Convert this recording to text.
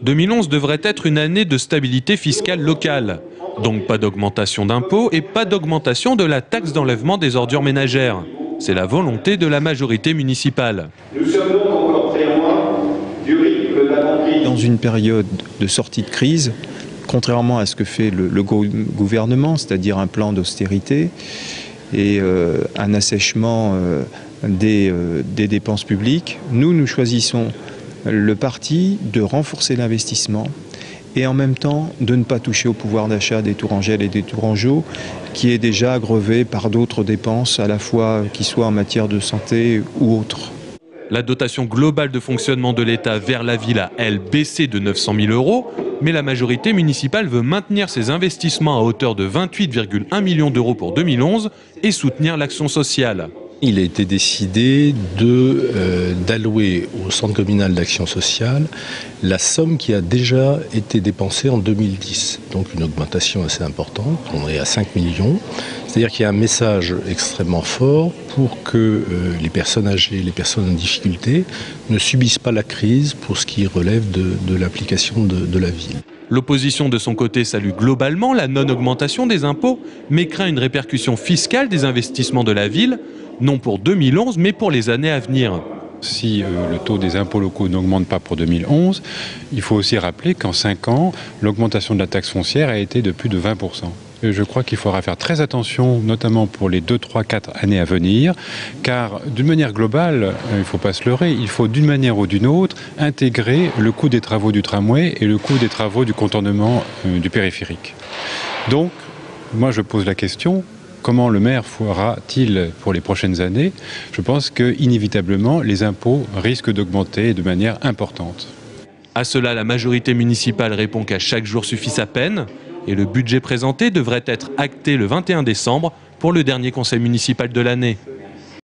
2011 devrait être une année de stabilité fiscale locale. Donc pas d'augmentation d'impôts et pas d'augmentation de la taxe d'enlèvement des ordures ménagères. C'est la volonté de la majorité municipale. Nous sommes donc encore très loin du rythme d'avant-crise. Dans une période de sortie de crise, contrairement à ce que fait le gouvernement, c'est-à-dire un plan d'austérité et un assèchement des dépenses publiques, nous choisissons le parti de renforcer l'investissement et en même temps de ne pas toucher au pouvoir d'achat des Tourangelles et des Tourangeaux, qui est déjà grevé par d'autres dépenses, à la fois qui soient en matière de santé ou autres. La dotation globale de fonctionnement de l'État vers la ville a, elle, baissé de 900 000 €, mais la majorité municipale veut maintenir ses investissements à hauteur de 28,1 millions d'euros pour 2011 et soutenir l'action sociale. Il a été décidé d'allouer au Centre communal d'action sociale la somme qui a déjà été dépensée en 2010. Donc une augmentation assez importante, on est à 5 millions. C'est-à-dire qu'il y a un message extrêmement fort pour que les personnes âgées, les personnes en difficulté ne subissent pas la crise pour ce qui relève de l'application de la ville. L'opposition de son côté salue globalement la non-augmentation des impôts, mais craint une répercussion fiscale des investissements de la ville, non pour 2011, mais pour les années à venir. Si le taux des impôts locaux n'augmente pas pour 2011, il faut aussi rappeler qu'en 5 ans, l'augmentation de la taxe foncière a été de plus de 20%. Je crois qu'il faudra faire très attention, notamment pour les 2, 3, 4 années à venir, car d'une manière globale, il ne faut pas se leurrer, il faut d'une manière ou d'une autre intégrer le coût des travaux du tramway et le coût des travaux du contournement du périphérique. Donc, moi je pose la question, comment le maire fera-t-il pour les prochaines années? Je pense qu'inévitablement, les impôts risquent d'augmenter de manière importante. À cela, la majorité municipale répond qu'à chaque jour suffit sa peine. Et le budget présenté devrait être acté le 21 décembre pour le dernier conseil municipal de l'année.